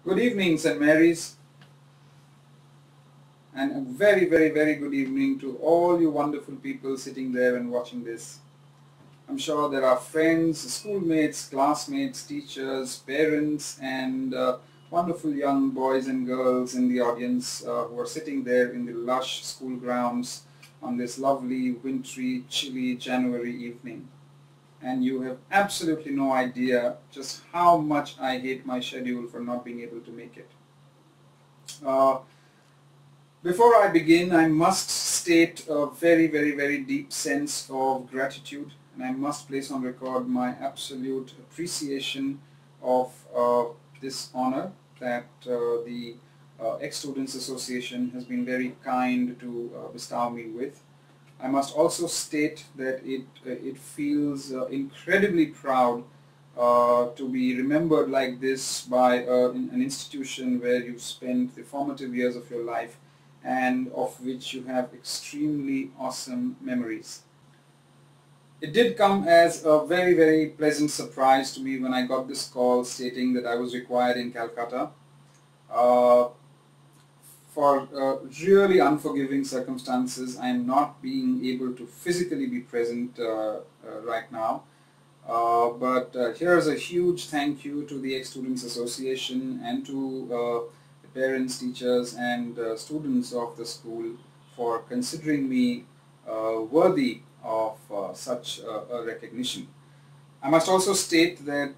Good evening, St. Mary's, and a very good evening to all you wonderful people sitting there and watching this. I'm sure there are friends, schoolmates, classmates, teachers, parents, and wonderful young boys and girls in the audience who are sitting there in the lush school grounds on this lovely, wintry, chilly January evening. And you have absolutely no idea just how much I hate my schedule for not being able to make it. Before I begin, I must state a very deep sense of gratitude, and I must place on record my absolute appreciation of this honor that the Ex-Students Association has been very kind to bestow me with. I must also state that it feels incredibly proud to be remembered like this by an institution where you've spent the formative years of your life and of which you have extremely awesome memories. It did come as a very pleasant surprise to me when I got this call stating that I was required in Calcutta. For really unforgiving circumstances, I am not being able to physically be present right now. But here's a huge thank you to the Ex-Students Association and to the parents, teachers and students of the school for considering me worthy of such a recognition. I must also state that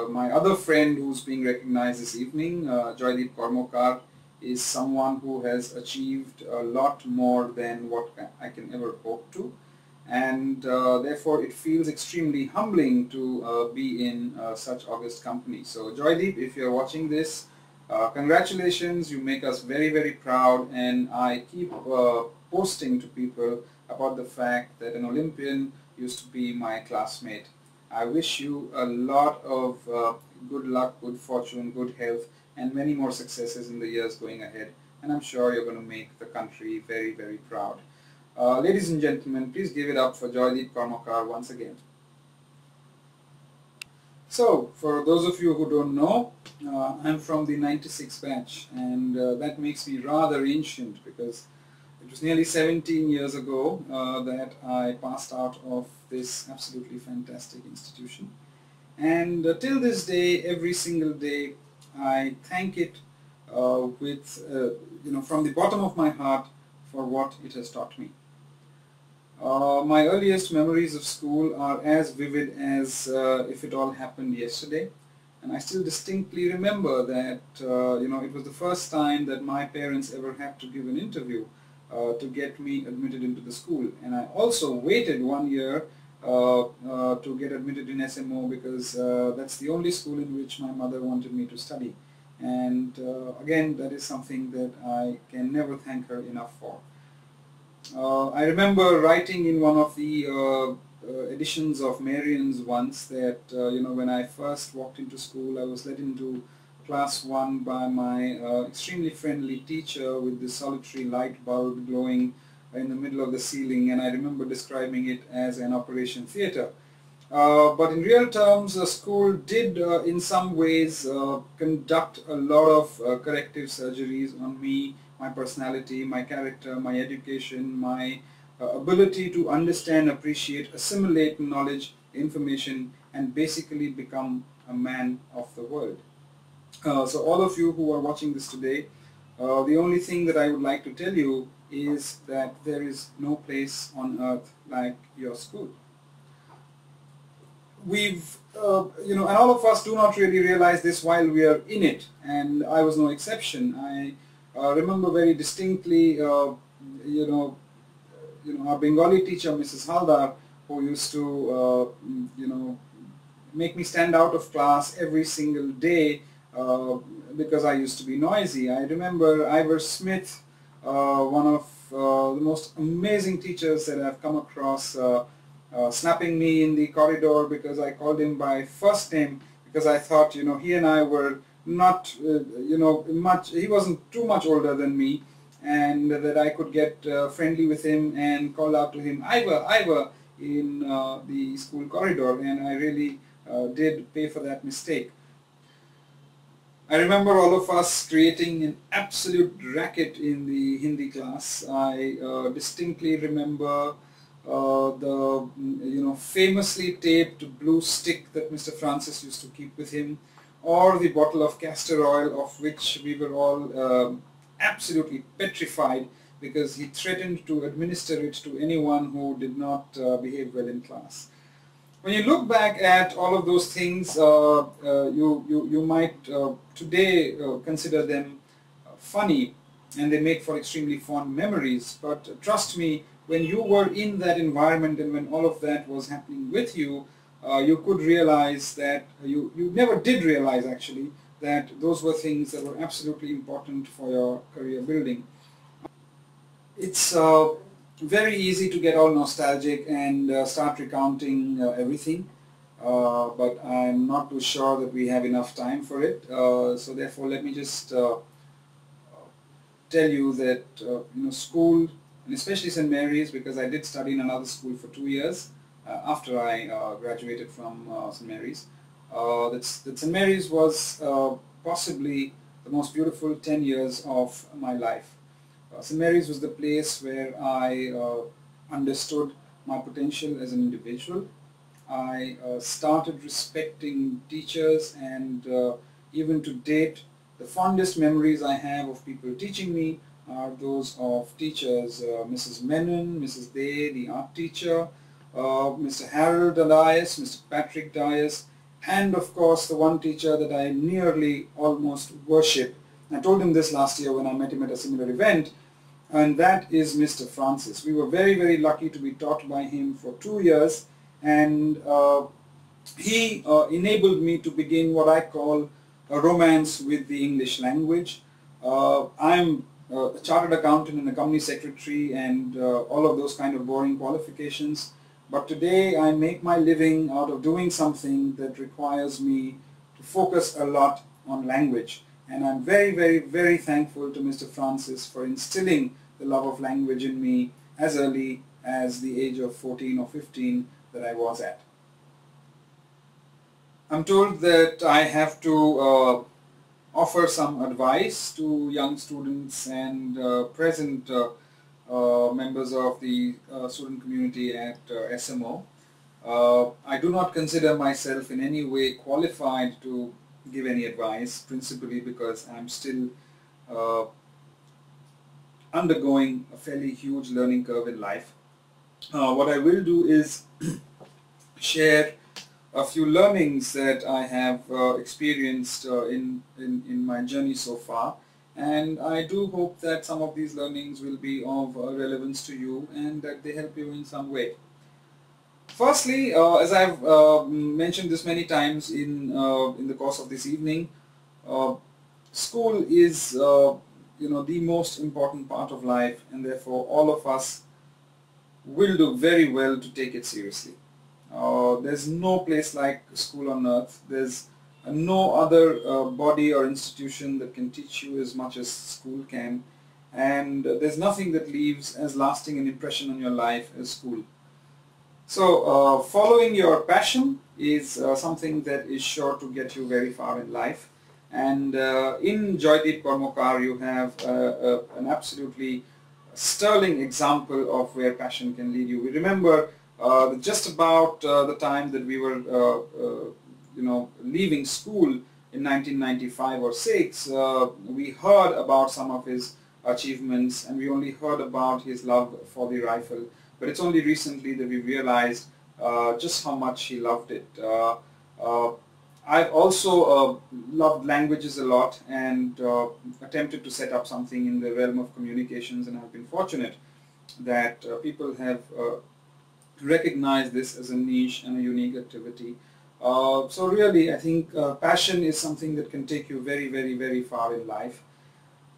my other friend who's being recognized this evening, Joydeep Kormokar, is someone who has achieved a lot more than what I can ever hope to, and therefore it feels extremely humbling to be in such august company. So Joydeep, if you're watching this, congratulations, you make us very proud, and I keep posting to people about the fact that an Olympian used to be my classmate. I wish you a lot of good luck, good fortune, good health, and many more successes in the years going ahead. And I'm sure you're going to make the country very proud. Ladies and gentlemen, please give it up for Joydeep Kormokar once again. So, for those of you who don't know, I'm from the 96 batch, and that makes me rather ancient because it was nearly 17 years ago that I passed out of this absolutely fantastic institution, and till this day, every single day, I thank it from the bottom of my heart for what it has taught me. My earliest memories of school are as vivid as if it all happened yesterday, and I still distinctly remember that it was the first time that my parents ever had to give an interview to get me admitted into the school, and I also waited 1 year to get admitted in SMO because that's the only school in which my mother wanted me to study, and again, that is something that I can never thank her enough for. I remember writing in one of the editions of Marian's once that when I first walked into school, I was let into class 1 by my extremely friendly teacher with this solitary light bulb glowing in the middle of the ceiling, and I remember describing it as an operation theatre. But in real terms, the school did in some ways conduct a lot of corrective surgeries on me, my personality, my character, my education, my ability to understand, appreciate, assimilate knowledge, information, and basically become a man of the world. So all of you who are watching this today, the only thing that I would like to tell you is that there is no place on earth like your school. And all of us do not really realize this while we are in it, and I was no exception. I remember very distinctly, our Bengali teacher, Mrs. Haldar, who used to, make me stand out of class every single day because I used to be noisy. I remember Ivor Smith, one of the most amazing teachers that I've come across, snapping me in the corridor because I called him by first name because I thought, he and I were not, he wasn't too much older than me, and that I could get friendly with him and call out to him, Ivor, Ivor, in the school corridor, and I really did pay for that mistake. I remember all of us creating an absolute racket in the Hindi class. I distinctly remember the famously taped blue stick that Mr. Francis used to keep with him, or the bottle of castor oil, of which we were all absolutely petrified because he threatened to administer it to anyone who did not behave well in class. When you look back at all of those things, you might today consider them funny, and they make for extremely fond memories. But trust me, when you were in that environment and when all of that was happening with you, you could realize that you never did realize actually that those were things that were absolutely important for your career building. It's very easy to get all nostalgic and start recounting everything, but I'm not too sure that we have enough time for it. So therefore, let me just tell you that school, and especially St. Mary's, because I did study in another school for 2 years after I graduated from St. Mary's. That St. Mary's was possibly the most beautiful 10 years of my life. St. Mary's was the place where I understood my potential as an individual. I started respecting teachers, and even to date, the fondest memories I have of people teaching me are those of teachers, Mrs. Menon, Mrs. Day, the art teacher, Mr. Harold Dias, Mr. Patrick Dias, and of course the one teacher that I nearly almost worship. I told him this last year when I met him at a similar event, and that is Mr. Francis. We were very, very lucky to be taught by him for 2 years, and he enabled me to begin what I call a romance with the English language. I'm a chartered accountant and a company secretary and all of those kind of boring qualifications, but today I make my living out of doing something that requires me to focus a lot on language. And I'm very, very, very thankful to Mr. Francis for instilling the love of language in me as early as the age of 14 or 15 that I was at. I'm told that I have to offer some advice to young students and present members of the student community at SMO. I do not consider myself in any way qualified to give any advice, principally because I'm still undergoing a fairly huge learning curve in life. What I will do is share a few learnings that I have experienced in my journey so far, and I do hope that some of these learnings will be of relevance to you and that they help you in some way. Firstly, as I've mentioned this many times in the course of this evening, school is the most important part of life, and therefore all of us will do very well to take it seriously. There's no place like school on earth. There's no other body or institution that can teach you as much as school can, and there's nothing that leaves as lasting an impression on your life as school. So following your passion is something that is sure to get you very far in life, and in Joydeep Kormokar you have an absolutely sterling example of where passion can lead you. We remember just about the time that we were leaving school in 1995 or 6, we heard about some of his achievements, and we only heard about his love for the rifle. But it's only recently that we realized just how much he loved it. I've also loved languages a lot and attempted to set up something in the realm of communications, and I've been fortunate that people have recognized this as a niche and a unique activity. So really, I think passion is something that can take you very, very, very far in life.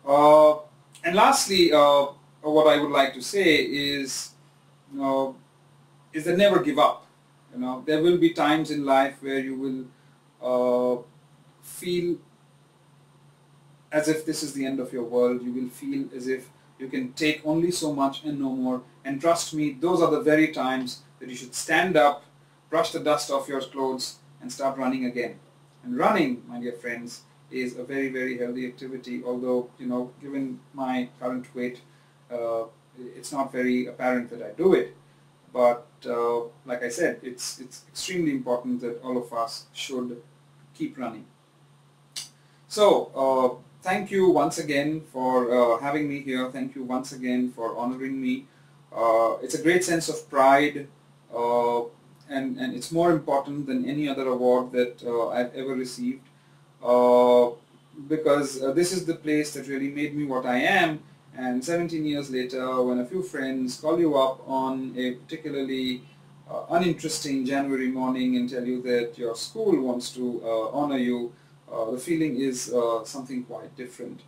And lastly, what I would like to say is that never give up. There will be times in life where you will feel as if this is the end of your world. You will feel as if you can take only so much and no more. And trust me, those are the very times that you should stand up, brush the dust off your clothes, and start running again. And running, my dear friends, is a very, very healthy activity, although, you know, given my current weight, it's not very apparent that I do it. But like I said, it's extremely important that all of us should keep running. So thank you once again for having me here. Thank you once again for honoring me. It's a great sense of pride, and it's more important than any other award that I've ever received, because this is the place that really made me what I am. And 17 years later, when a few friends call you up on a particularly uninteresting January morning and tell you that your school wants to honor you, the feeling is something quite different.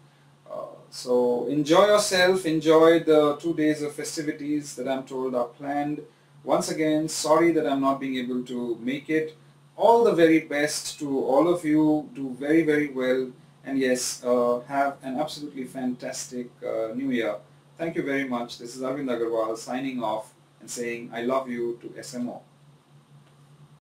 So enjoy yourself, enjoy the 2 days of festivities that I'm told are planned. Once again, sorry that I'm not being able to make it. All the very best to all of you. Do very, very well. And yes, have an absolutely fantastic New Year. Thank you very much. This is Arvind Agrawal signing off and saying I love you to SMO.